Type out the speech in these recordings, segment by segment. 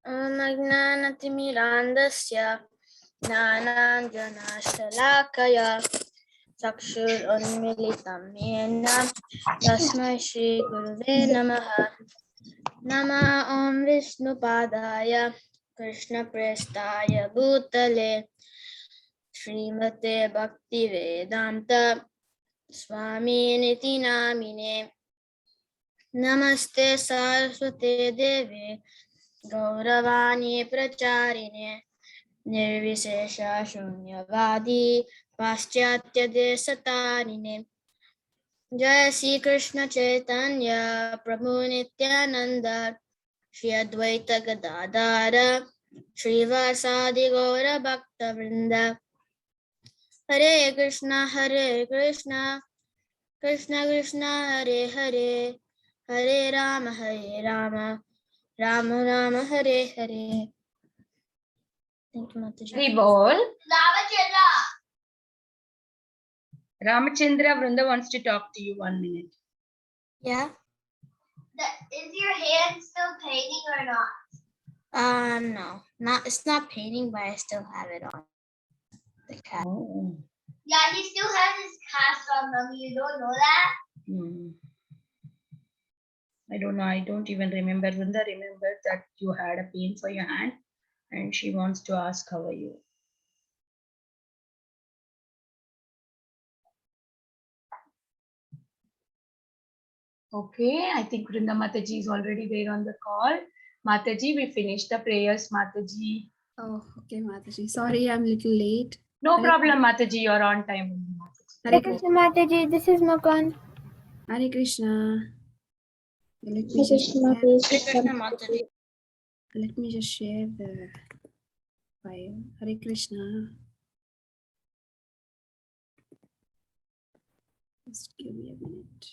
Agnanatimirandasya Jnananjanashalakaya Chakshurunmilitam Yena Tasmai Shri Guruve Namaha. Nama Om Vishnupadaya Krishna Prestaya Bhutale Srimate Bhaktivedanta Swami Niti Namine. Namaste Saraswate Devi Gauravani Pracharine Nirvisesha Shunyavadi Paschatya Desatarine. Jai Sri Krishna Chaitanya Prabhu Nityananda Shri Advaita Gadadara Shri Vasadi Gaura Bhakta Vrinda. Hare Krishna Krishna Krishna Hare Hare Hare Rama Rama Rama Hare Hare. Thank you, Mataji. Hari Bol. Ramachandra, Vrunda wants to talk to you 1 minute. Yeah. Is your hand still painting or not? No, it's not painting, but I still have it on. The cat. Oh. Yeah, he still has his cast on, Mommy. You don't know that? I don't know. I don't even remember. Vrunda remembered that you had a pain for your hand and she wants to ask, how are you? Okay, I think Vrunda Mataji is already there on the call. Mataji, we finished the prayers, Mataji. Oh, okay, Mataji. Sorry, I'm a little late. No problem, Mataji. You're on time. Hare Krishna Mataji, this is Makan. Hare Krishna. Let me just share the file. Hare Krishna. Just give me a minute.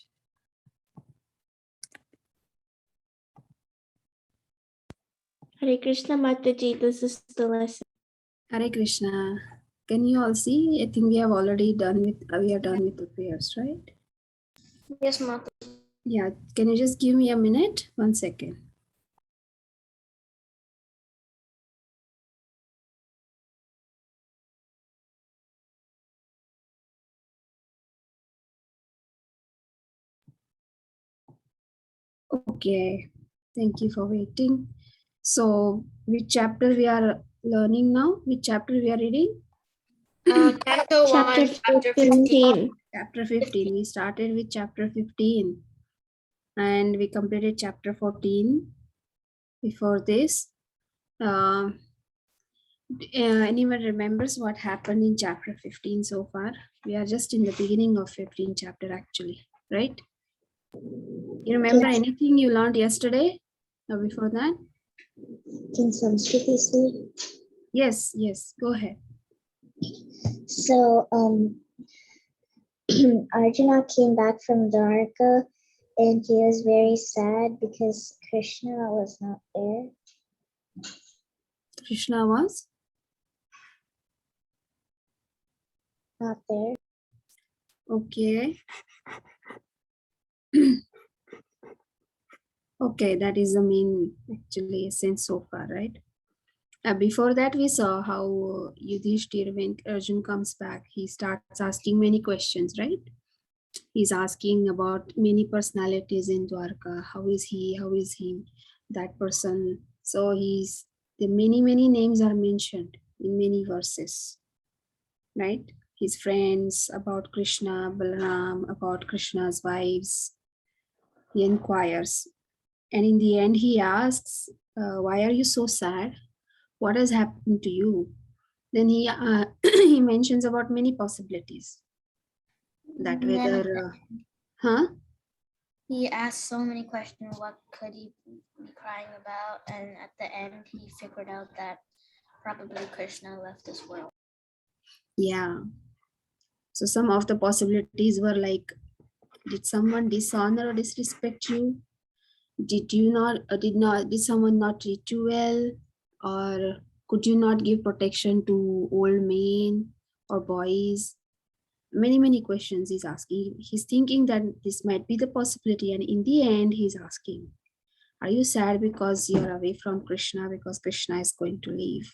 Hare Krishna Mataji, this is the lesson. Hare Krishna. Can you all see? I think we have already done with the prayers, right? Yes, Mataji. Yeah. Can you just give me a minute? 1 second. Okay. Thank you for waiting. So, which chapter we are learning now? Which chapter we are reading? Chapter 1, chapter 15. Chapter 15. We started with chapter 15 and we completed chapter 14 before this. Anyone remembers what happened in chapter 15 so far? We are just in the beginning of 15 chapter actually, right? You remember anything you learned yesterday or before that? Can Sanskrit say? Yes, go ahead. So Arjuna came back from Dwarka and he was very sad because Krishna was not there. Krishna was? Not there. Okay. Okay, that is the main actually essence so far, right? Before that, we saw how Yudhishthir, when Arjun comes back, he starts asking many questions, right? He's asking about many personalities in Dwarka. How is he? That person? So the many names are mentioned in many verses, right? His friends, about Krishna, Balaram, about Krishna's wives. He inquires. And in the end, he asks, why are you so sad? What has happened to you? Then he he mentions about many possibilities. That whether, He asked so many questions. What could he be crying about? And at the end, he figured out that probably Krishna left this world. Yeah. So some of the possibilities were like, did someone dishonor or disrespect you? Did someone not treat you well? Or could you not give protection to old men or boys? Many questions he's asking. He's thinking that this might be the possibility, and in the end he's asking, Are you sad because you're away from Krishna, because Krishna is going to leave?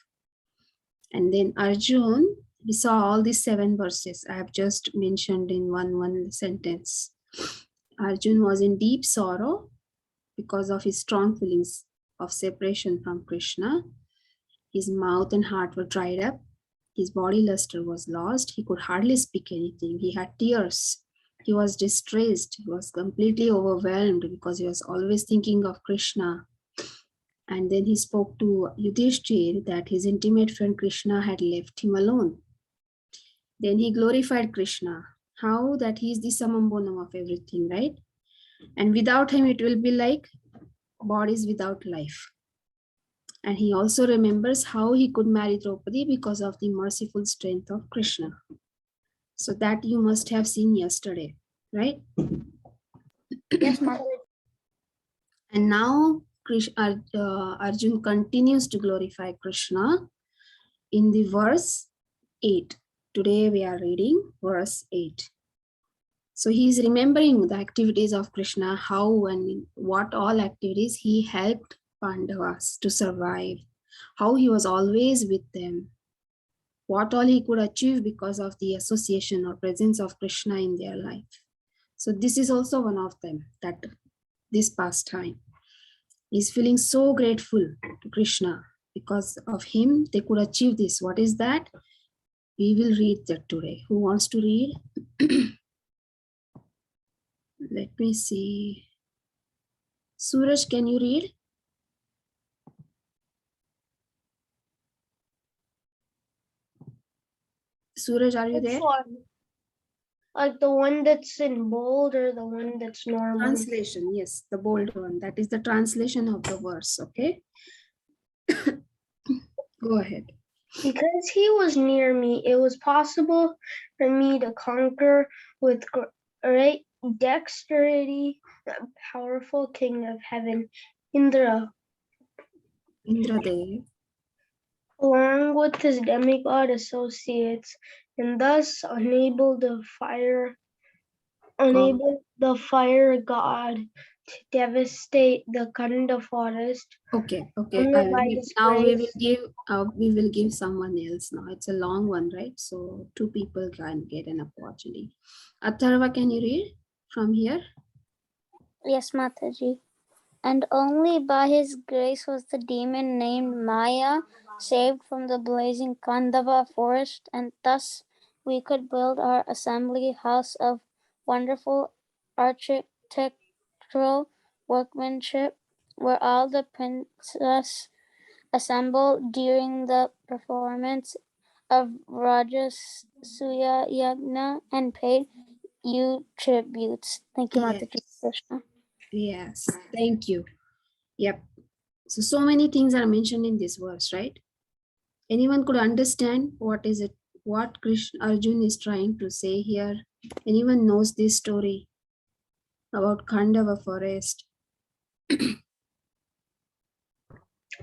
And then Arjun, we saw all these 7 verses I have just mentioned in one sentence. Arjun was in deep sorrow because of his strong feelings of separation from Krishna. His mouth and heart were dried up. His body luster was lost. He could hardly speak anything. He had tears. He was distressed. He was completely overwhelmed because he was always thinking of Krishna. And then he spoke to Yudhishthir that his intimate friend Krishna had left him alone. Then he glorified Krishna. How that he is the summum bonum of everything, right? And without him, it will be like bodies without life. And he also remembers how he could marry Draupadi because of the merciful strength of Krishna. So that you must have seen yesterday, right? Yes, Mataji. And now Arjun continues to glorify Krishna in the verse 8. Today we are reading verse 8. So he is remembering the activities of Krishna, how and what all activities he helped Pandavas to survive, how he was always with them, what all he could achieve because of the association or presence of Krishna in their life. So this is also one of them, that this pastime. He's feeling so grateful to Krishna. Because of him, they could achieve this. What is that? We will read that today. Who wants to read? Let me see. Suraj, can you read? Suraj, are you Which there? one? Like the one that's in bold or the one that's normal? Translation, yes, the bold one. That is the translation of the verse, okay? Go ahead. Because he was near me, it was possible for me to conquer with great dexterity the powerful king of heaven, Indra, Indradev. along with his demigod associates, and thus enable the fire god to devastate the Kanda forest. Okay. Only by his Now grace. we will give someone else now. It's a long one, right? So 2 people can get an opportunity. Atharva, can you read from here? Yes, Mataji. And only by his grace was the demon named Maya saved from the blazing Kandava forest, and thus we could build our assembly house of wonderful architectural workmanship, where all the princes assembled during the performance of Rajasuya Yagna and paid you tributes. Thank you, Mataji Krishna. Yes. Thank you. Yep. So many things are mentioned in this verse, right? Anyone could understand what is it, what Krishna Arjun is trying to say here? Anyone knows this story about Khandava forest?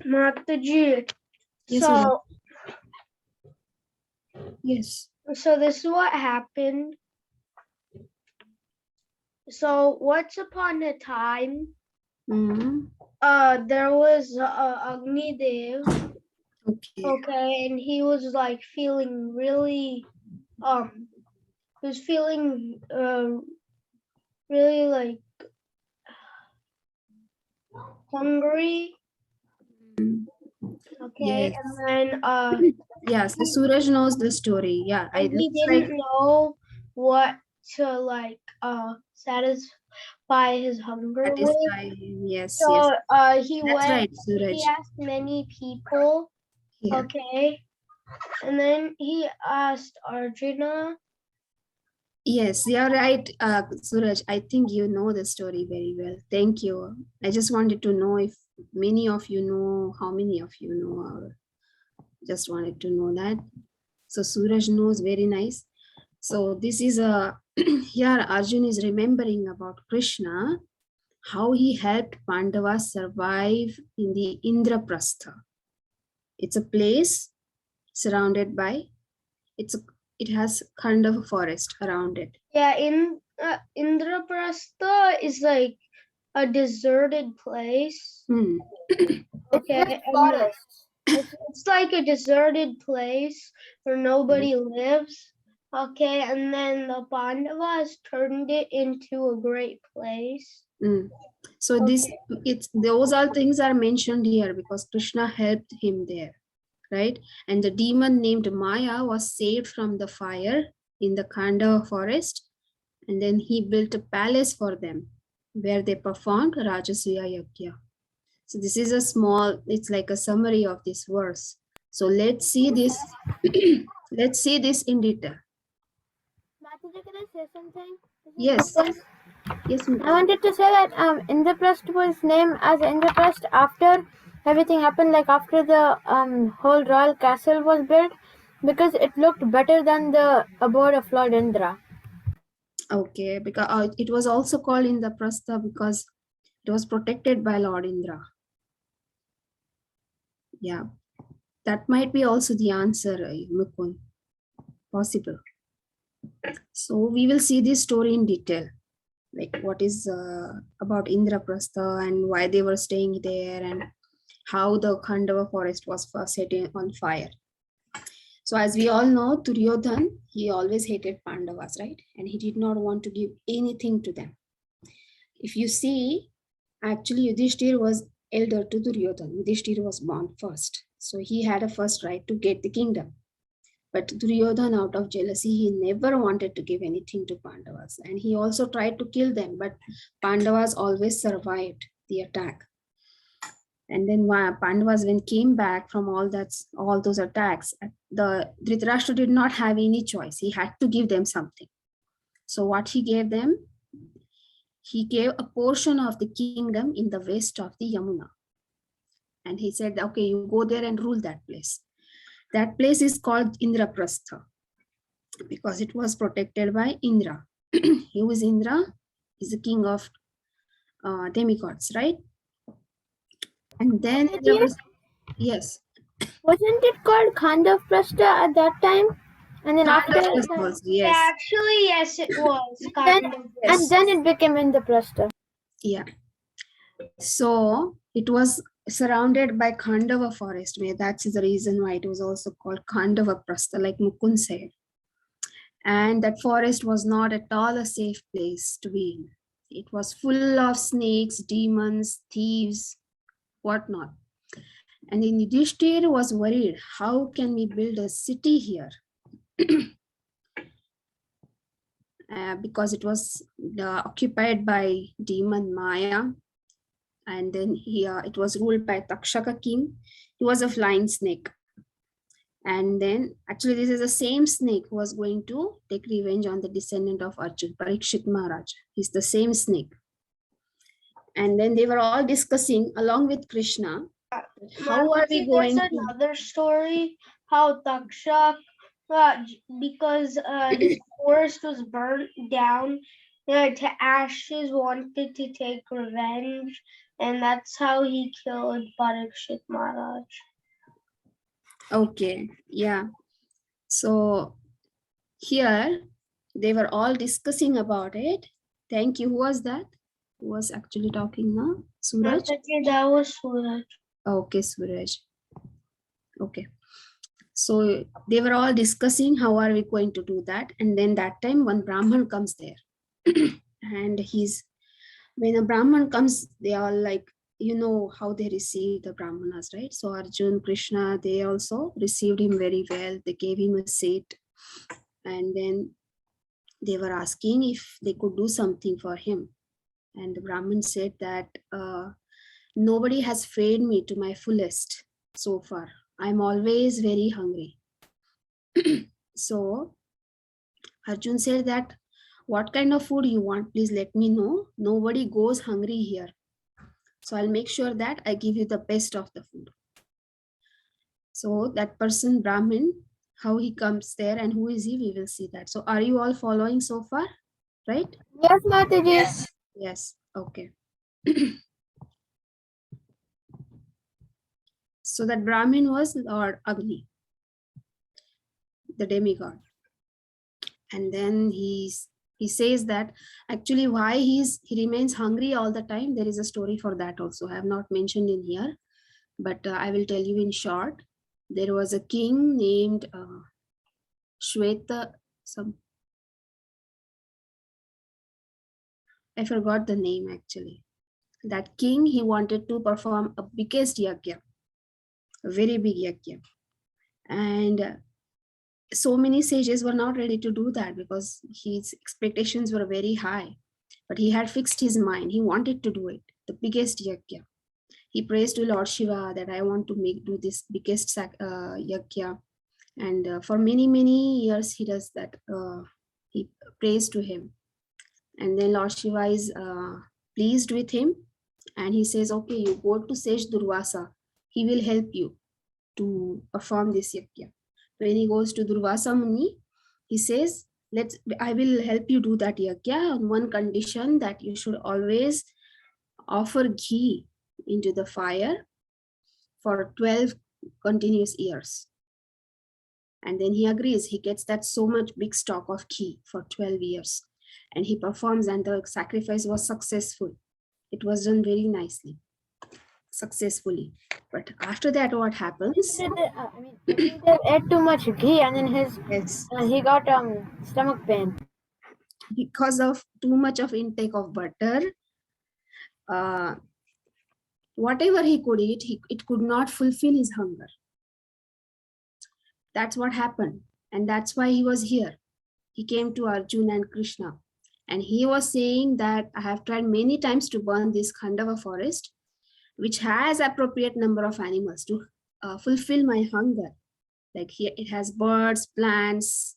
Mataji. Yes, So, yes. so this is what happened. So once upon a time, Mhm. there was Agni Dev. Okay. And he was like feeling really, he was feeling really like hungry. Okay, Yes. and then Yes, so Suraj knows the story. Yeah, and he looks like didn't know what to like satisfy his hunger with. satisfy. Yes, So yes. he That's went. right, Suraj. He asked many people. Yeah. Okay, and then he asked Arjuna. Yes, you're right, Suraj. I think you know the story very well. Thank you. I just wanted to know if many of you know, how many of you know, or just wanted to know that. So Suraj knows, very nice. So this is a, here Arjun is remembering about Krishna, how he helped Pandavas survive in the Indraprastha. It's a place surrounded by, it has kind of a forest around it. Yeah, in Indraprastha is like a deserted place. Hmm. Okay, It's and forest. it's like a deserted place where nobody lives. Okay, and then the Pandavas turned it into a great place. Mm. So this it's those all things are mentioned here because Krishna helped him there, right? And the demon named Maya was saved from the fire in the Khandava forest, and then he built a palace for them where they performed Rajasuya Yajna. So this is a small, it's like a summary of this verse. So let's see this. Let's see this in detail. Mataji, can I say something? Yes, yes, I Mukul. wanted to say that Indraprasth was named as Indraprasth after everything happened, like after the whole royal castle was built, because it looked better than the abode of Lord Indra. Okay, because it was also called Indraprastha because it was protected by Lord Indra. Yeah, that might be also the answer, Mukul. Possible. So we will see this story in detail, like what is about Indraprastha and why they were staying there and how the Khandava forest was first set on fire. So as we all know, Duryodhan, he always hated Pandavas, right? And he did not want to give anything to them. If you see, actually Yudhishthir was elder to Duryodhan. Yudhishthir was born first. So he had a first right to get the kingdom. But Duryodhan, out of jealousy, he never wanted to give anything to Pandavas. And he also tried to kill them, but Pandavas always survived the attack. And then Pandavas, when came back from all those attacks, the Dhritarashtra did not have any choice. He had to give them something. So what he gave them? He gave a portion of the kingdom in the west of the Yamuna. And he said, okay, you go there and rule that place. That place is called Indraprastha because it was protected by Indra. Who is Indra? He's the king of demigods, right? And then there was, yes. Wasn't it called Khandavprastha at that time? And then after Khandava also, yes. Actually, yes, it was then, kind of. and then it became Indraprastha. Yeah. So it was surrounded by Khandava forest, where that's the reason why it was also called Khandava Prastha, like Mukund said. And that forest was not at all a safe place to be in. It was full of snakes, demons, thieves, whatnot. And then Yudhishthir was worried, how can we build a city here? Because it was occupied by demon Maya. And then it was ruled by Takshaka king. He was a flying snake. And then actually this is the same snake who was going to take revenge on the descendant of Arjun, Parikshit Maharaj. He's the same snake. And then they were all discussing along with Krishna, how are we going There's to... another story how Takshak, because his forest was burnt down to ashes, wanted to take revenge, and that's how he killed Parikshit Maharaj. Okay, yeah. So here they were all discussing about it. Thank you. Who was that? Who was actually talking now? Suraj? That was Suraj. Okay, Suraj. Okay. So they were all discussing how are we going to do that. And then that time one Brahman comes there. And when a Brahman comes, they all like, you know how they receive the Brahmanas, right? So Arjun, Krishna, they also received him very well. They gave him a seat. And then they were asking if they could do something for him. And the Brahmin said that nobody has fed me to my fullest so far. I'm always very hungry. So Arjun said that, what kind of food you want? Please let me know. Nobody goes hungry here. So I'll make sure that I give you the best of the food. So that person, Brahmin, how he comes there and who is he, we will see that. So are you all following so far? Right? Yes, Mataji. Yes. Okay. So that Brahmin was Lord Agni, the demigod. And then He says that actually why he remains hungry all the time. There is a story for that also. I have not mentioned in here, but I will tell you in short. There was a king named Shweta. I forgot the name actually. That king, he wanted to perform a biggest yajna, a very big yajna, and so many sages were not ready to do that because his expectations were very high. But he had fixed his mind. He wanted to do it, the biggest yajna. He prays to Lord Shiva that I want to do this biggest yajna. And for many years he does that. He prays to him. And then Lord Shiva is pleased with him. And he says, okay, you go to Sage Durvasa. He will help you to perform this yajna. When he goes to Durvasa Muni, he says, I will help you do that yajna on one condition, that you should always offer ghee into the fire for 12 continuous years. And then he agrees. He gets that so much big stock of ghee for 12 years. And he performs, and the sacrifice was successful. It was done very nicely, successfully. But after that, what happens? If he ate too much ghee and then he got stomach pain. Because of too much of intake of butter, whatever he could eat, it could not fulfill his hunger. That's what happened. And that's why he was here. He came to Arjuna and Krishna. And he was saying that I have tried many times to burn this Khandava forest, which has appropriate number of animals to fulfill my hunger. Like here, it has birds, plants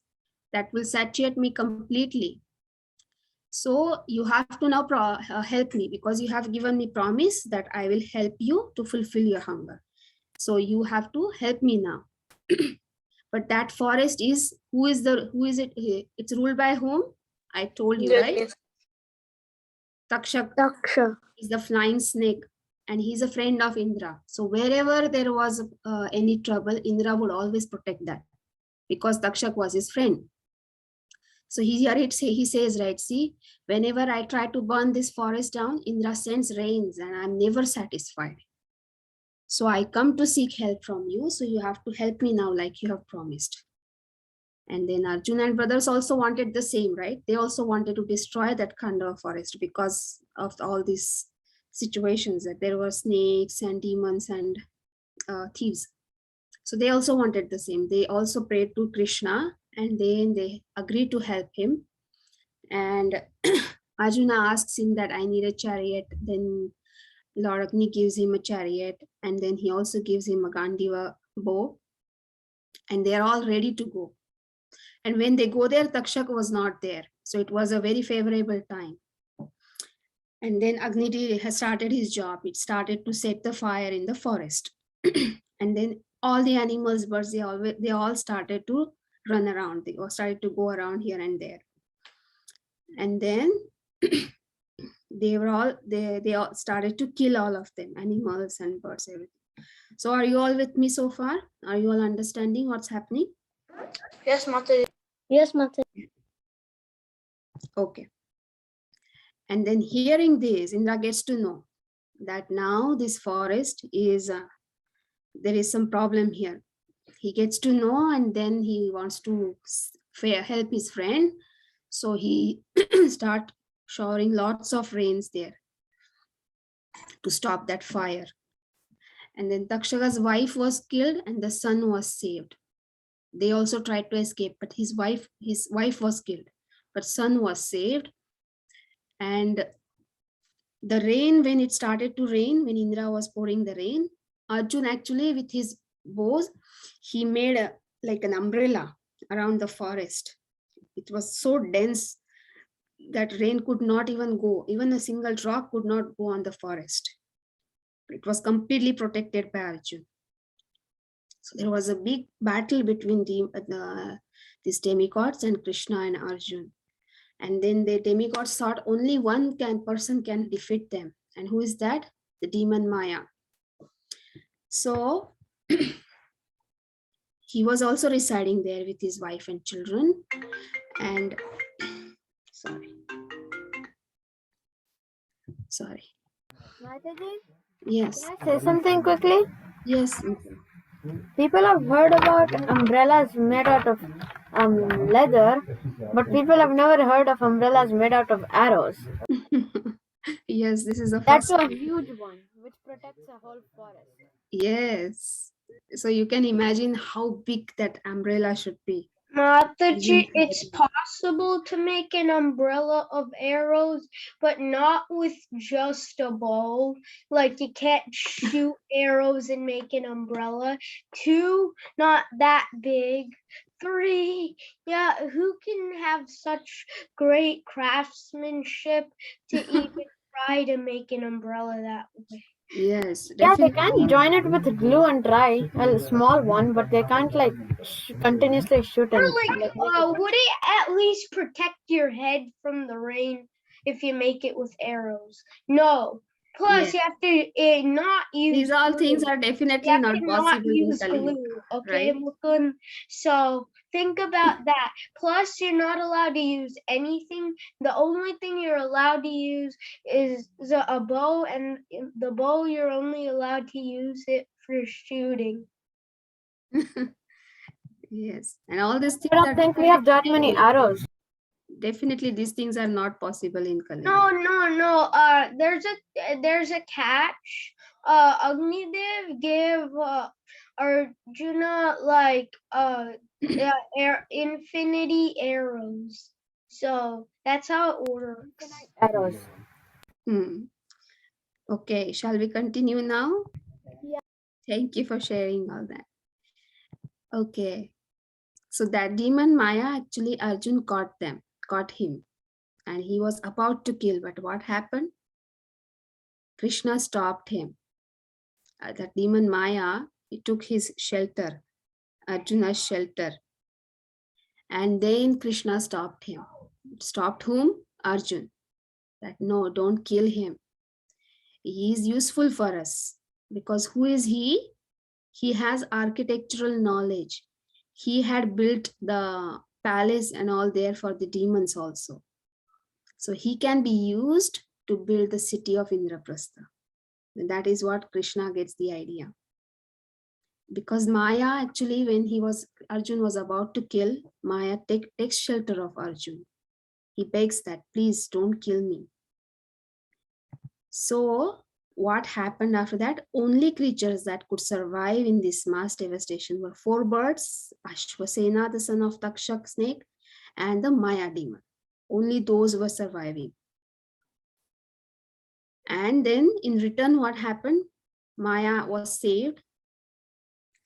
that will satiate me completely. So you have to now help me, because you have given me promise that I will help you to fulfill your hunger. So you have to help me now. But that forest is, who is it? It's ruled by whom? I told you, right? Takshak is the flying snake, and he's a friend of Indra. So wherever there was any trouble, Indra would always protect that, because Takshak was his friend. So he says, right, see, whenever I try to burn this forest down, Indra sends rains and I'm never satisfied. So I come to seek help from you. So you have to help me now, like you have promised. And then Arjuna and brothers also wanted the same, right? They also wanted to destroy that Khandava forest because of all these situations, that there were snakes and demons and thieves. So they also wanted the same. They also prayed to Krishna, and then they agreed to help him. And Arjuna asks him that I need a chariot. Then Lord Agni gives him a chariot, and then he also gives him a Gandiva bow. And they're all ready to go. And when they go there, Takshak was not there. So it was a very favorable time. And then Agni has started his job. It started to set the fire in the forest. And then all the animals, birds, they all started to run around. They all started to go around here and there. And then they all started to kill all of them, animals and birds, everything. So are you all with me so far? Are you all understanding what's happening? Yes, Mataji. Yes, Mataji. Okay. And then hearing this, Indra gets to know that now this forest is, there is some problem here. He gets to know, and then he wants to help his friend. So he start showering lots of rains there to stop that fire. And then Takshaka's wife was killed and the son was saved. They also tried to escape, but his wife was killed, but son was saved. And the rain, when it started to rain, when Indra was pouring the rain, Arjun actually with his bows, he made like an umbrella around the forest. It was so dense that rain could not even go. Even a single drop could not go on the forest. It was completely protected by Arjun. So there was a big battle between these demigods and Krishna and Arjun. And then the demigods thought only one person can defeat them. And who is that? The demon Maya. So he was also residing there with his wife and children. And Sorry. Mataji, Yes. can I say something quickly? Yes. People have heard about umbrellas made out of leather, but people have never heard of umbrellas made out of arrows. Yes, this is the That's first. a huge one, which protects a whole forest. Yes. So you can imagine how big that umbrella should be. Mataji, it's possible to make an umbrella of arrows, but not with just a bow. Like you can't shoot arrows and make an umbrella. 2, not that big. 3, yeah, who can have such great craftsmanship to even try to make an umbrella that way? Yes, Yeah, they definitely. can join it with glue and try a small one, but they can't like continuously shoot Or and like, make it. would it at least protect your head from the rain if you make it with arrows? No. Plus, Yes. you have to not use. These all glue. things are You definitely have not to not possible in use Kali Yuga, glue. Okay, right? Mukund? So think about that. Plus, you're not allowed to use anything. The only thing you're allowed to use is a bow, and the bow you're only allowed to use it for shooting. Yes, and all these things I don't are think we have that many arrows. definitely these things are not possible in Kali No, Yuga. no. There's a catch. Agnidev gave Arjuna like infinity arrows. So that's how it works. Arrows. Okay, shall we continue now? Yeah. Thank you for sharing all that. Okay, so that demon Maya, actually Arjun caught him, and he was about to kill, but what happened? Krishna stopped him. That demon Maya, he took his shelter, Arjuna's shelter, and then Krishna stopped him. Stopped whom? Arjun. That no, don't kill him. He is useful for us. Because who is he? He has architectural knowledge. He had built the palace and all there for the demons also. So he can be used to build the city of Indraprastha. And that is what Krishna gets the idea. Because Maya, actually, when Arjun was about to kill, Maya takes shelter of Arjun. He begs that, please don't kill me. So what happened after that? Only creatures that could survive in this mass devastation were 4 birds, Ashwasena, the son of Takshak snake, and the Maya demon. Only those were surviving. And then in return, what happened? Maya was saved.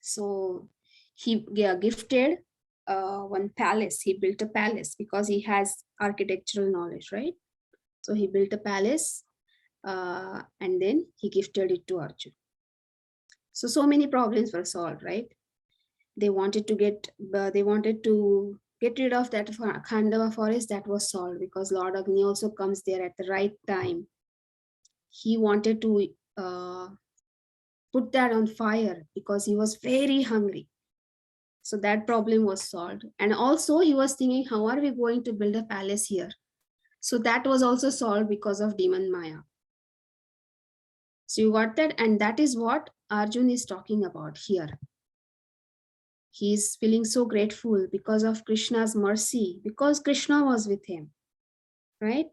So he gifted one palace. He built a palace because he has architectural knowledge, right? So he built a palace and then he gifted it to Arjun. So many problems were solved, right? They wanted to get rid of that Khandava forest. That was solved because Lord Agni also comes there at the right time. He wanted to put that on fire because he was very hungry. So that problem was solved. And also he was thinking, how are we going to build a palace here? So that was also solved because of demon Maya. So you got that? And that is what Arjun is talking about here. He is feeling so grateful because of Krishna's mercy, because Krishna was with him, right?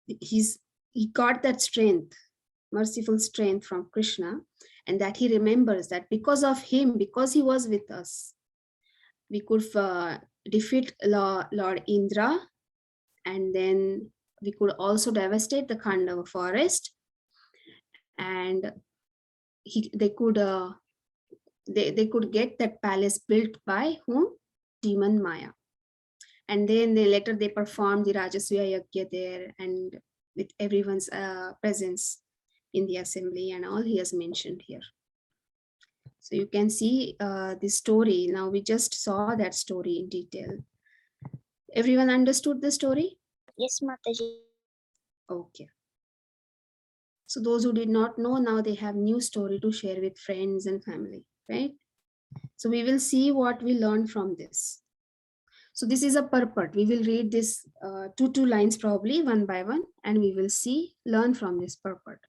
He got that strength, merciful strength from Krishna, and that he remembers that because of him, because he was with us, we could defeat Lord Indra, and then we could also devastate the Khandava forest, and they could get that palace built by whom? Demon Maya. And then later they performed the Rajasuya Yajna there, and with everyone's presence in the assembly and all he has mentioned here. So you can see the story. Now we just saw that story in detail. Everyone understood the story? Yes, Mataji. Okay. So those who did not know, now they have new story to share with friends and family, right? So we will see what we learned from this. So this is a purport. We will read this two lines probably one by one, and we will learn from this purport.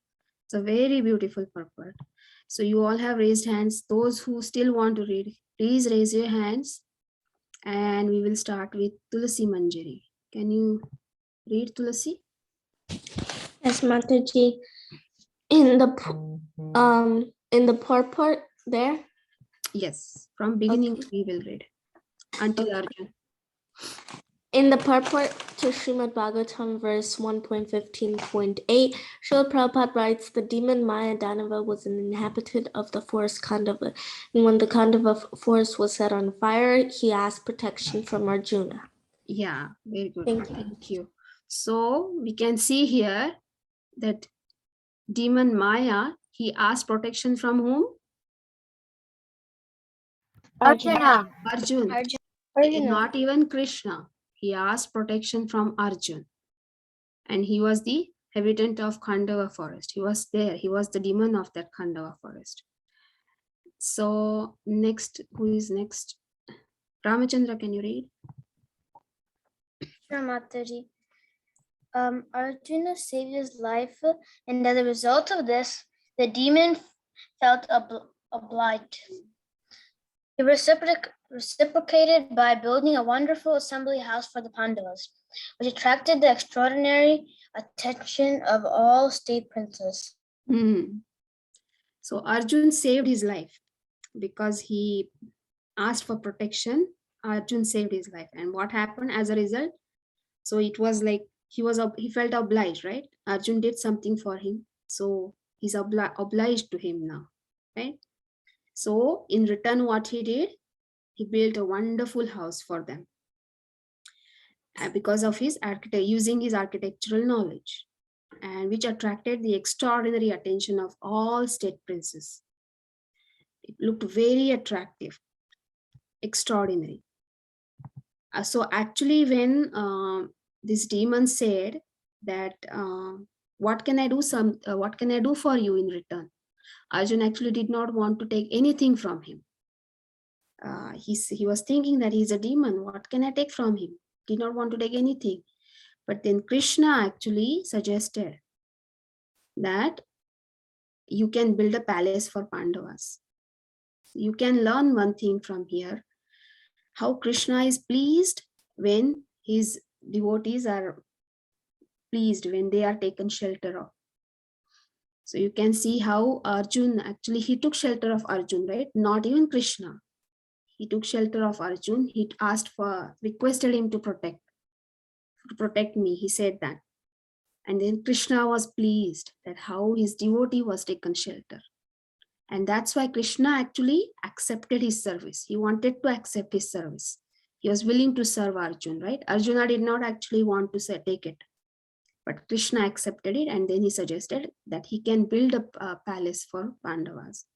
It's a very beautiful purport. So you all have raised hands. Those who still want to read, please raise your hands. And we will start with Tulasi Manjari. Can you read, Tulasi? Yes, Mataji. In the purport there. Yes, from beginning Okay. we will read until Arjun. In the purport to Srimad Bhagavatam, verse 1.15.8, Srila Prabhupada writes, the demon Maya Danava was an inhabitant of the forest Khandava, and when the Khandava forest was set on fire, he asked protection from Arjuna. Yeah, very good. Thank you. Thank you. So we can see here that demon Maya, he asked protection from whom? Arjuna. Arjun. Arjuna. Not even Krishna. He asked protection from Arjun. And he was the habitant of Khandava forest. He was there. He was the demon of that Khandava forest. So next, who is next? Ramachandra, can you read? Sure, Mataji. Arjuna saved his life, and as a result of this, the demon felt obliged. He reciprocated by building a wonderful assembly house for the Pandavas, which attracted the extraordinary attention of all state princes. So Arjun saved his life because he asked for protection. Arjun saved his life. And what happened as a result? So it was like he felt obliged, right? Arjun did something for him. So he's obliged to him now, right? So in return, what he did, he built a wonderful house for them because of his using his architectural knowledge, and which attracted the extraordinary attention of all state princes. It looked very attractive, extraordinary. So actually, when this demon said that, what can I do for you in return? Arjun actually did not want to take anything from him. He was thinking that he's a demon. What can I take from him? Did not want to take anything. But then Krishna actually suggested that you can build a palace for Pandavas. You can learn one thing from here, how Krishna is pleased when his devotees are pleased, when they are taken shelter of. So you can see how Arjun, actually he took shelter of Arjun, right? Not even Krishna. He took shelter of Arjun. He requested him to protect me. He said that. And then Krishna was pleased that how his devotee was taken shelter. And that's why Krishna actually accepted his service. He wanted to accept his service. He was willing to serve Arjun, right? Arjuna did not actually want to take it. But Krishna accepted it, and then he suggested that he can build a palace for Pandavas.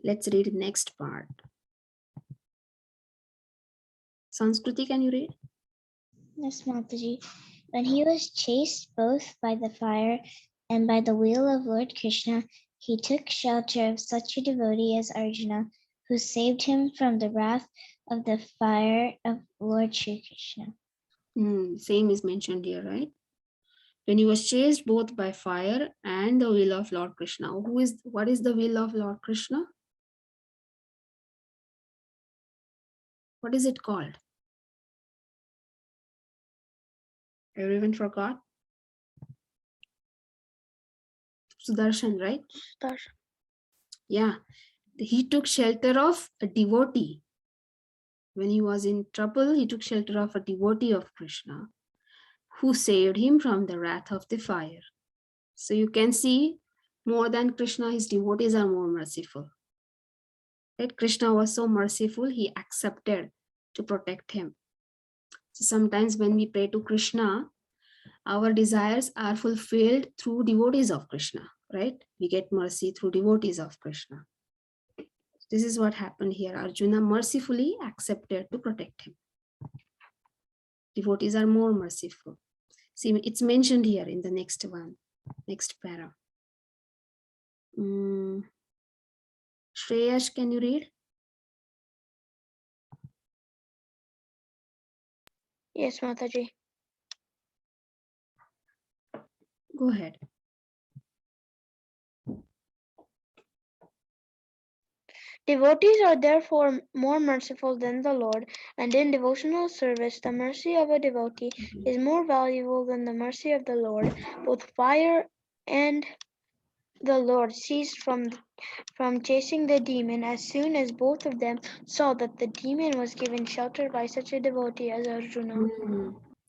Let's read the next part. Sanskruti, can you read? Yes, Mataji. When he was chased both by the fire and by the wheel of Lord Krishna, he took shelter of such a devotee as Arjuna, who saved him from the wrath of the fire of Lord Shri Krishna. Same is mentioned here, right? When he was chased both by fire and the will of Lord Krishna. What is the will of Lord Krishna? What is it called? Everyone forgot? Sudarshan, right? Sudarshan. Yeah. He took shelter of a devotee. When he was in trouble, he took shelter of a devotee of Krishna, who saved him from the wrath of the fire. So you can see, more than Krishna, his devotees are more merciful. Right? Krishna was so merciful, he accepted to protect him. So sometimes when we pray to Krishna, our desires are fulfilled through devotees of Krishna, right? We get mercy through devotees of Krishna. This is what happened here. Arjuna mercifully accepted to protect him. Devotees are more merciful. See, it's mentioned here in the next para. Shreyash, can you read? Yes, Mataji. Go ahead. Devotees are therefore more merciful than the Lord, and in devotional service, the mercy of a devotee is more valuable than the mercy of the Lord. Both fire and the Lord ceased from chasing the demon as soon as both of them saw that the demon was given shelter by such a devotee as Arjuna.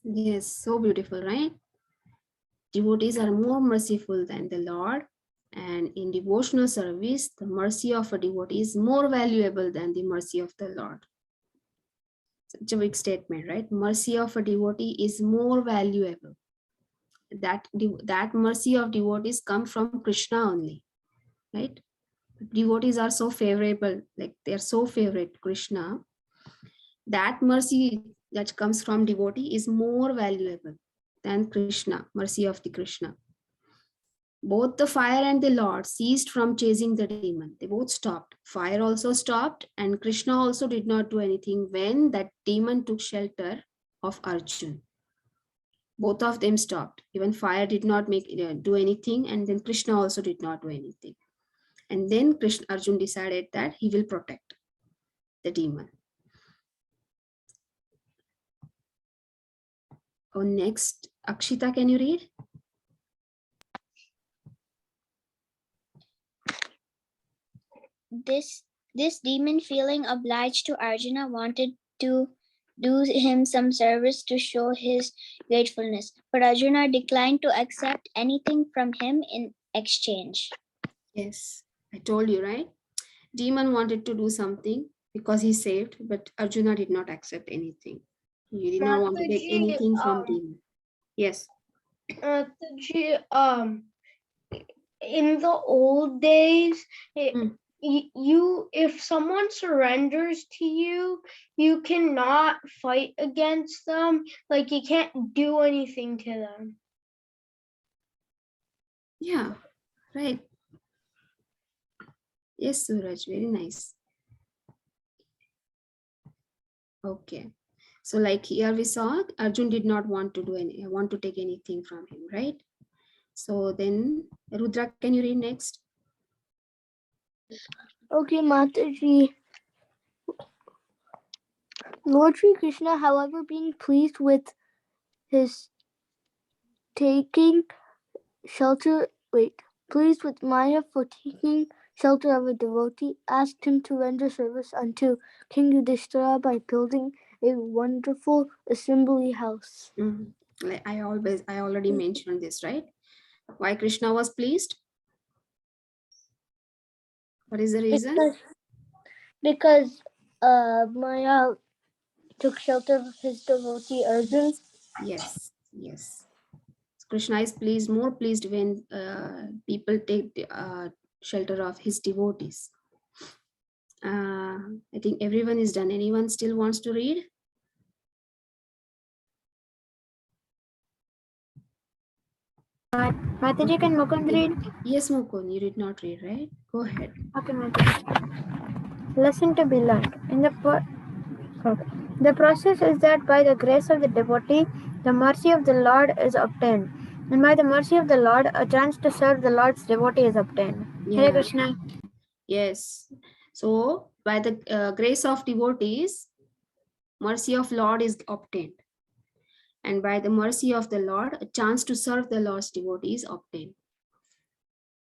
Yes, so beautiful, right? Devotees are more merciful than the Lord, and in devotional service, the mercy of a devotee is more valuable than the mercy of the Lord. Such a big statement, right? Mercy of a devotee is more valuable. That mercy of devotees come from Krishna only, right? Devotees are so favorable, like they are so favorite Krishna. That mercy that comes from devotee is more valuable than Krishna, mercy of the Krishna. Both the fire and the Lord ceased from chasing the demon. They both stopped. Fire also stopped, and Krishna also did not do anything when that demon took shelter of Arjun. Both of them stopped. Even fire did not do anything, and then Krishna also did not do anything. And then Arjun decided that he will protect the demon. Oh, next, Akshita, can you read? This demon, feeling obliged to Arjuna, wanted to do him some service to show his gratefulness, but Arjuna declined to accept anything from him in exchange. Yes, I told you, right? Demon wanted to do something because he saved, but Arjuna did not accept anything. He did not want to take anything from demon. Yes. Mataji, in the old days, you if someone surrenders to you, you cannot fight against them. Like you can't do anything to them. Yeah, right. Yes, Suraj, very nice. Okay. So like here we saw Arjun did not want to take anything from him, right? So then Rudra, can you read next? Okay, Mataji. Lord Sri Krishna, however, being pleased with his taking shelter, pleased with Maya for taking shelter of a devotee, asked him to render service unto King Yudhishthira by building a wonderful assembly house. Like I already mentioned this, right? Why Krishna was pleased? What is the reason? Because Maya took shelter of his devotee Arjun. Yes, yes. Krishna is more pleased when people take the shelter of his devotees. I think everyone is done. Anyone still wants to read? Mataji, can Mukund read? Yes, Mukund, you did not read, right? Go ahead. Okay, Mataji. Lesson to be learned. The process is that by the grace of the devotee, the mercy of the Lord is obtained. And by the mercy of the Lord, a chance to serve the Lord's devotee is obtained. Yeah. Hare Krishna. Yes. So by the grace of devotees, mercy of Lord is obtained. And by the mercy of the Lord, a chance to serve the Lord's devotees is obtained.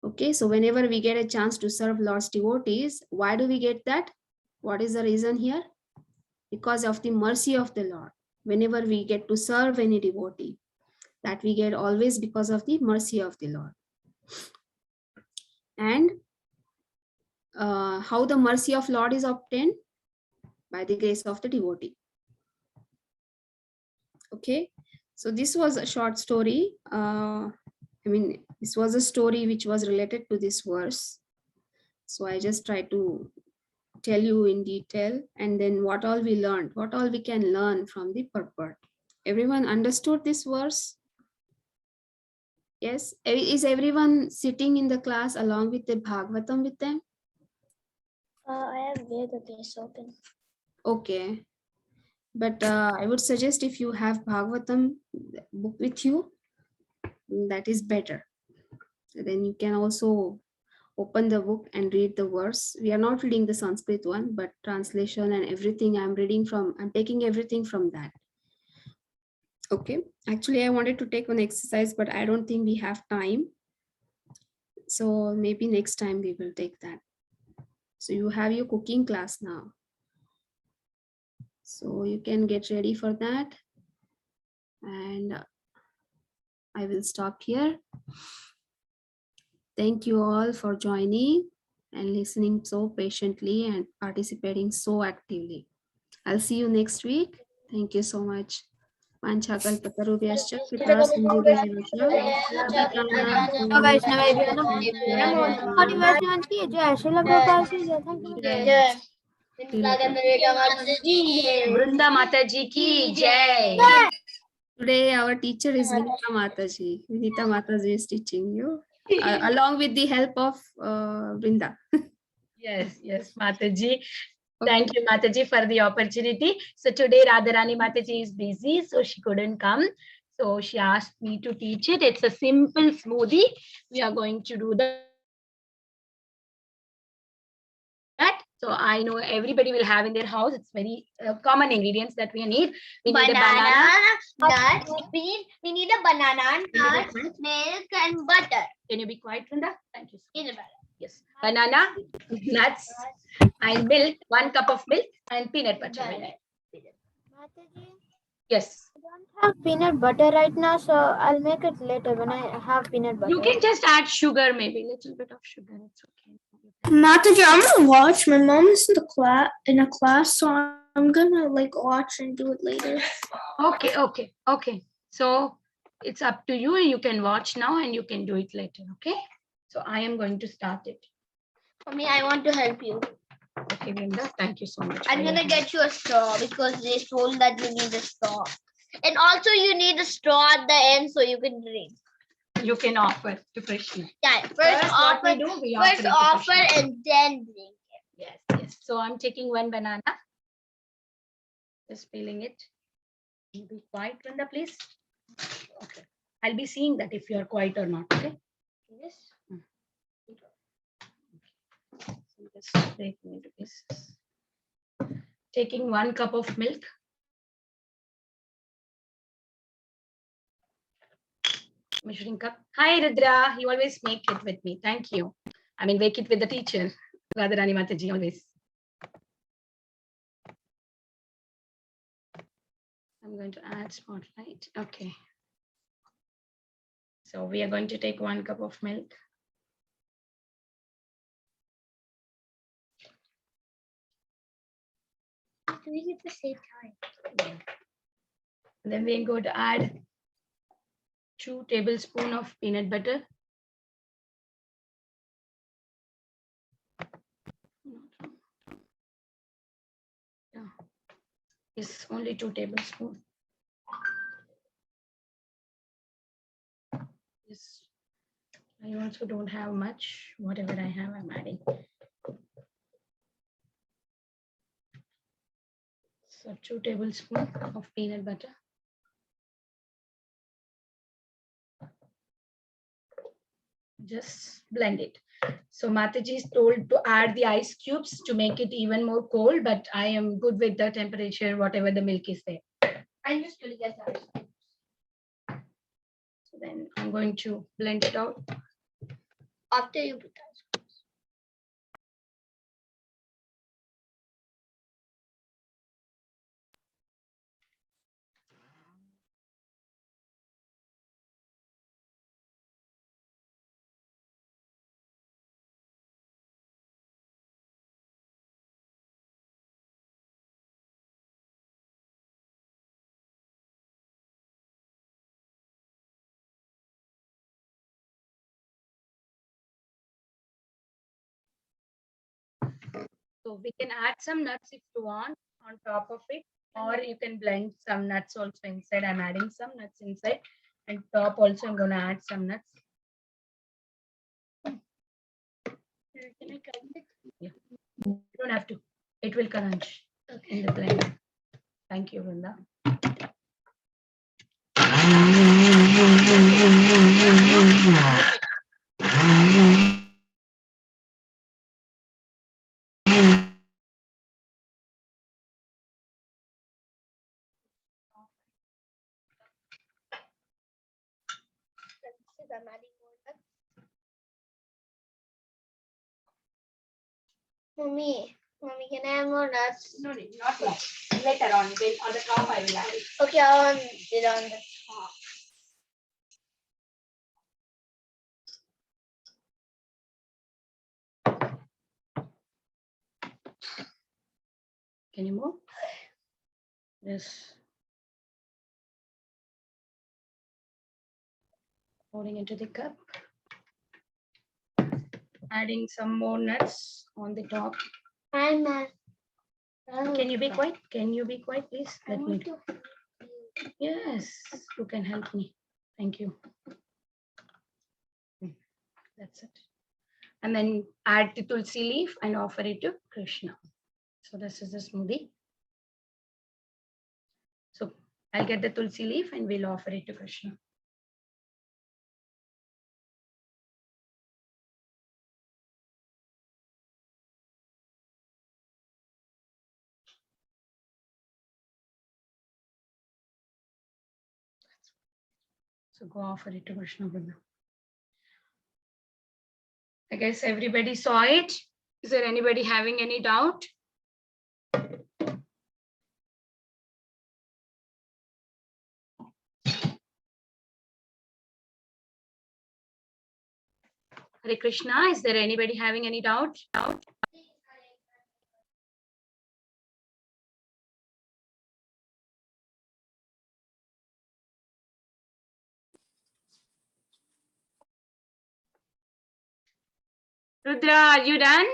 Okay, so whenever we get a chance to serve Lord's devotees, why do we get that? What is the reason here? Because of the mercy of the Lord. Whenever we get to serve any devotee, that we get always because of the mercy of the Lord. And how the mercy of Lord is obtained? By the grace of the devotee. Okay, so this was a short story. This was a story which was related to this verse. So I just try to tell you in detail, and then what all we learned, what all we can learn from the purport. Everyone understood this verse? Yes. Is everyone sitting in the class along with the Bhagavatam with them? I have Veda base open. Okay. But I would suggest if you have Bhagavatam book with you, that is better. Then you can also open the book and read the verse. We are not reading the Sanskrit one, but translation and everything I'm taking everything from that. Okay, actually I wanted to take one exercise, but I don't think we have time. So maybe next time we will take that. So you have your cooking class now. So you can get ready for that. And I will stop here. Thank you all for joining and listening so patiently and participating so actively. I'll see you next week. Thank you so much. Panchakalpatarubhyascha kripa sindhubhyascha Namo Vaishnavaya Namo Gaudiya Vaishnava ki jai. Srila Prabhupada ki jai. Thank you. Jai. Vinita Gandhravika Mataji On. Vrunda Mataji ki jai. Today our teacher is Vinita Mataji. Vinita Mataji is teaching you along with the help of Vrinda. Yes, yes, Mataji. Thank you, Mataji, for the opportunity. So today Radharani Mataji is busy, so she couldn't come. So she asked me to teach it. It's a simple smoothie. We are going to do that. So I know everybody will have in their house. It's very common ingredients that we need. We need a banana. Nuts. We need a banana, nuts, milk, and butter. Can you be quiet, Vrinda? Thank you. In a butter. Yes. Banana, nuts, and milk. 1 cup of milk and peanut butter. Mataji, Yes. I don't have peanut butter right now, so I'll make it later when I have peanut butter. You can just add sugar, maybe a little bit of sugar. It's okay. Mataji, I'm gonna watch. My mom is in a class, so I'm gonna watch and do it later. Okay. So it's up to you. You can watch now and you can do it later. Okay. So I am going to start it. For me, I want to help you. Okay, Vrinda. Thank you so much. I'm gonna get you a straw because they told that you need a straw. And also you need a straw at the end so you can drink. You can offer to Krishna. Yeah, First, offer, what we do, we first offer it to offer Krishna. and then drink. Yes. So I'm taking 1 banana. Just peeling it. Be quiet, Vrinda, please. Okay. I'll be seeing that if you are quiet or not. Okay. Yes. So just break me into pieces. Taking 1 cup of milk. Measuring cup. Hi, Rudra. You always make it with me. Thank you. I mean, make it with the teacher. Radharani Mataji, always. I'm going to add spotlight. Okay. So we are going to take 1 cup of milk. Doing it at the same time. And then we're going to add 2 tablespoons of peanut butter. Yeah. It's only 2 tablespoons. Yes. I also don't have much. Whatever I have, I'm adding. So 2 tablespoons of peanut butter. Just blend it. So Mataji is told to add the ice cubes to make it even more cold, but I am good with the temperature, whatever the milk is there. I'm just gonna get that. So then I'm going to blend it out. After you put that. So we can add some nuts if you want on top of it, or you can blend some nuts also inside. I'm adding some nuts inside, and top also I'm gonna add some nuts. Can I cut it? Yeah. You don't have to. It will crunch in the blender. Thank you, Vrunda. Mommy, can I have more nuts? No, not yet. Later on, on the top I will add it. Okay, I want it on the top. Can you move? Yes. Pouring into the cup. Adding some more nuts on the top. Fine, ma'am. Can you be quiet? Can you be quiet, please? Let me. Yes, you can help me. Thank you. That's it. And then add the tulsi leaf and offer it to Krishna. So this is the smoothie. So I'll get the tulsi leaf and we'll offer it to Krishna. So go offer it to Krishna. I guess everybody saw it. Is there anybody having any doubt? Hare Krishna, is there anybody having any doubt? Rudra, are you done?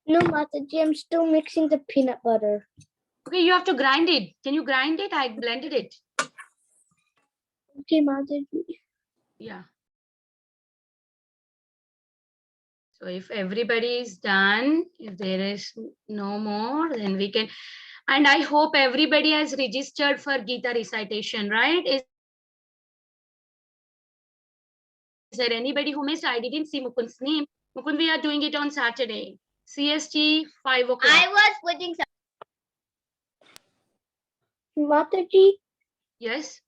No, Mataji, I'm still mixing the peanut butter. Okay, you have to grind it. Can you grind it? I blended it. Okay, Mataji. Yeah. So if everybody is done, if there is no more, then we can. And I hope everybody has registered for Gita recitation, right? Is there anybody who missed? I didn't see Mukund's name. Mukund, we are doing it on Saturday. CST 5 o'clock. I was putting some. Mataji, Yes.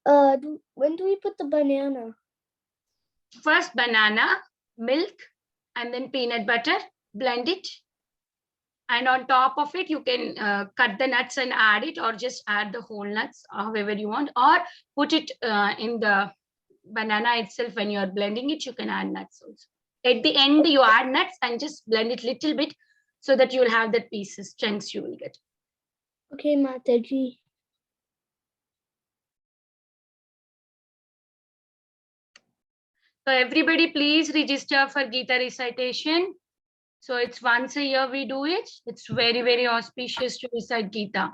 when do we put the banana? First banana, milk, and then peanut butter. Blend it. And on top of it, you can cut the nuts and add it, or just add the whole nuts, however you want, or put it in the banana itself. When you are blending it, you can add nuts also. At the end, you add nuts and just blend it little bit so that you will have that pieces, chunks you will get. Okay, Mataji. So everybody, please register for Gita recitation. So it's once a year we do it. It's very, very auspicious to recite Gita.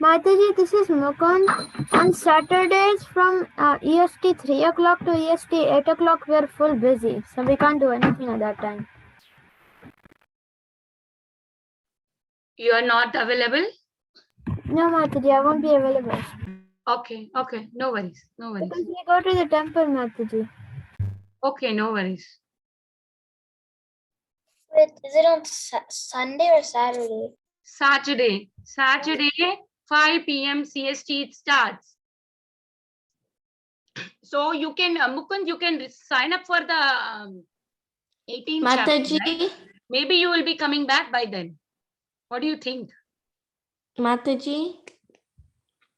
Mataji, this is Mukund. On Saturdays from EST 3 o'clock to EST 8 o'clock, we are full busy. So we can't do anything at that time. You are not available? No, Mataji, I won't be available. Okay, okay. No worries. No worries. Because we go to the temple, Mataji. Okay, no worries. Wait, is it on Sunday or Saturday? Saturday. Saturday, 5 p.m. CST it starts. So you can, Mukund, you can sign up for the 18th chapter, Mataji, right? Maybe you will be coming back by then. What do you think? Mataji,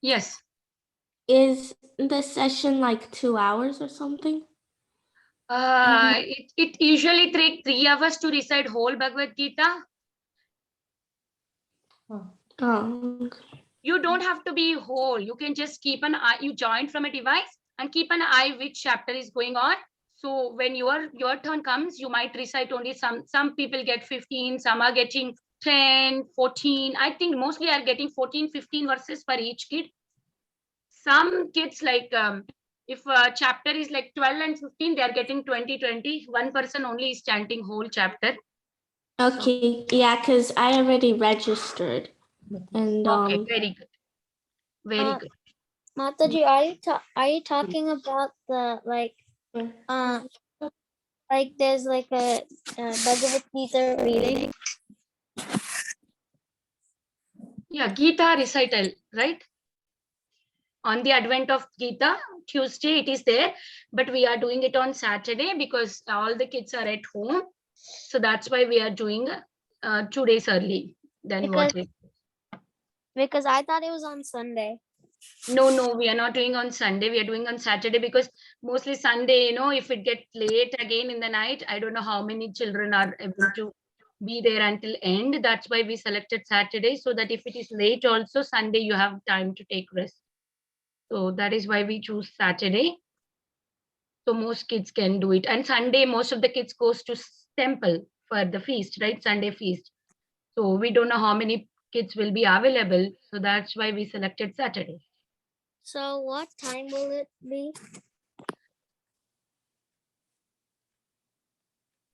Yes. is the session like 2 hours or something? It usually takes 3 hours to recite whole Bhagavad Gita. Oh, okay. You don't have to be whole. You can just keep an eye. You join from a device and keep an eye which chapter is going on. So when your turn comes, you might recite only some people get 15, some are getting 10, 14. I think mostly are getting 14, 15 verses for each kid. Some kids like if a chapter is like 12 and 15, they are getting 20, 20. One person only is chanting whole chapter. Okay, yeah, because I already registered. And Okay, very good. Very good. Mataji, are you talking about the like there's like a Bhagavad Gita reading? Yeah, Gita recital, right? On the advent of Gita, Tuesday it is there, but we are doing it on Saturday because all the kids are at home. So that's why we are doing 2 days early than Because what it. because I thought it was on Sunday. No, we are not doing on Sunday. We are doing on Saturday because mostly Sunday, if it gets late again in the night, I don't know how many children are able to be there until end. That's why we selected Saturday, so that if it is late also, Sunday you have time to take rest. So that is why we choose Saturday. So most kids can do it. And Sunday, most of the kids goes to temple for the feast, right? Sunday feast. So we don't know how many kids will be available. So that's why we selected Saturday. So what time will it be?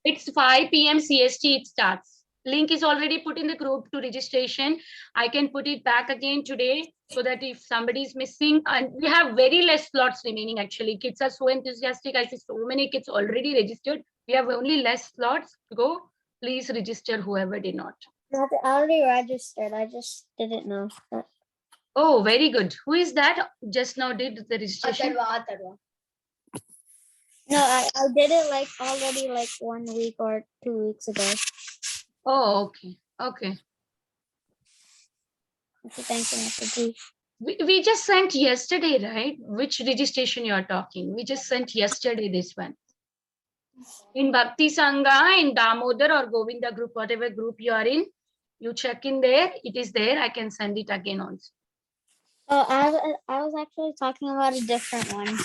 It's 5 p.m. CST it starts. Link is already put in the group to registration. I can put it back again today so that if somebody is missing, and we have very less slots remaining actually. Kids are so enthusiastic. I see so many kids already registered. We have only less slots to go. Please register whoever did not. I already registered. I just didn't know. Oh, very good. Who is that? Just now did the registration? Atharva. No, I did it like already like 1 week or 2 weeks ago. Oh, okay. Okay. Okay, thank you, Mataji. We just sent yesterday, right? Which registration you are talking? We just sent yesterday this one. In Bhakti Sangha, in Damodar or Govinda group, whatever group you are in, you check in there. It is there. I can send it again also. Oh, I was actually talking about a different one.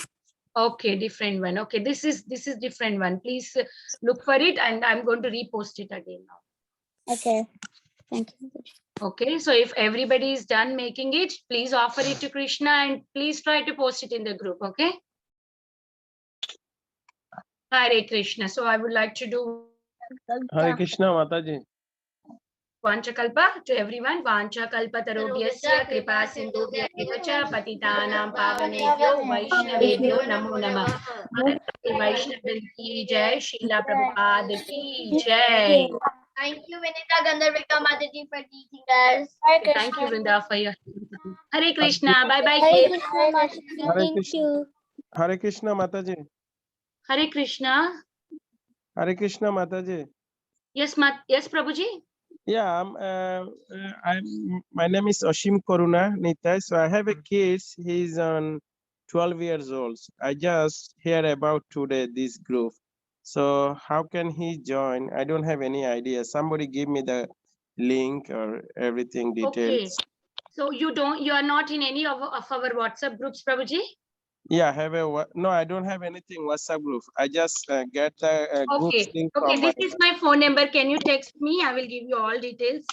Okay, different one. Okay, this is different one. Please look for it, and I'm going to repost it again now. Okay, thank you. Okay, so if everybody is done making it, please offer it to Krishna and please try to post it in the group. Okay. Hare Krishna. So I would like to do Hare Krishna Mataji. Vanchakalpa to everyone. Vanchakalpa tarobhyasya kripa sindhubhya eva cha patitanam pavanebhyo vaishnavebhyo namo namah. Vaishnav ki jai, Srila Prabhupada ki jai. Thank you, Vinita Gandhravika Mataji, for teaching us. Thank you, Vrinda, for your Hare Krishna. Bye bye, Hare kids. Krishna, Mataji. Hare Thank Krishna. you. Hare Krishna Mataji. Hare Krishna. Hare Krishna Mataji. Yes, yes, Prabhuji. Yeah, my name is Ashim Karuna Nita. So I have a kid. He's on 12 years old. I just heard about today this group. So how can he join? I don't have any idea. Somebody give me the link or everything details. Okay. So you are not in any of our WhatsApp groups, Prabhuji? Yeah, no, I don't have anything WhatsApp group. I just get a group link Okay, from this is my phone number. Can you text me? I will give you all details.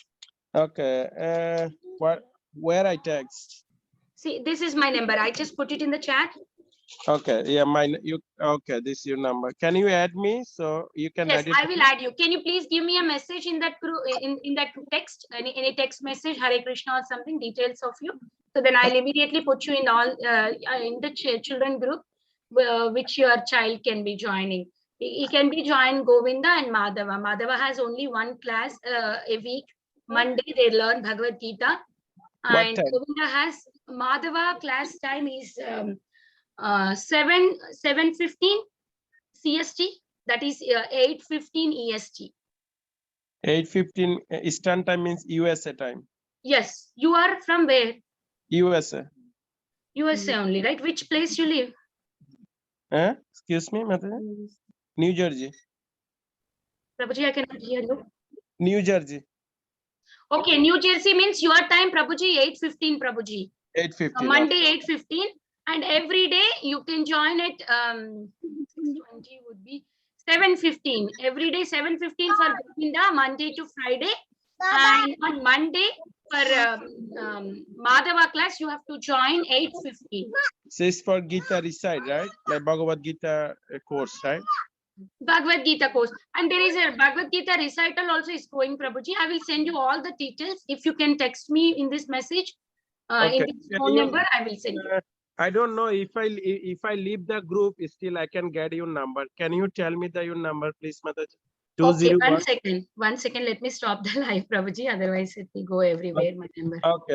Okay. Where I text? See, this is my number. I just put it in the chat. Okay. Yeah, okay, this is your number. Can you add me so you can Yes, register? I will add you. Can you please give me a message in that group, in that text, any text message, Hare Krishna or something, details of you. So then I'll immediately put you in all in the children group, which your child can be joining. He can be joined Govinda and Madhava. Madhava has only one class a week. Monday they learn Bhagavad Gita. What And time? Govinda has Madhava class time is 7:15 CST. That is 8:15 EST. 8:15 Eastern time means USA time. Yes. You are from where? USA. USA only, right? Which place you live? Excuse me, Mataji? New Jersey. Prabhuji, I cannot hear you. New Jersey. Okay, New Jersey means your time, Prabhuji, 8:15, Prabhuji. 8:15. Monday, 8:15. And every day you can join at 6:20 would be 7:15. Every day 7:15 for Govinda, Monday to Friday. And on Monday for Madhava class, you have to join 8:15. This is for Gita recite, right? Like Bhagavad Gita course, right? Bhagavad Gita course. And there is a Bhagavad Gita recital also is going, Prabhuji. I will send you all the details. If you can text me in this message, in Okay. this phone number, I will send you. I don't know if I leave the group, still I can get your number. Can you tell me your number, please, Mataji? Okay, 201. 1 second. 1 second. Let me stop the live, Prabhuji. Otherwise, it will go everywhere, my number. Okay.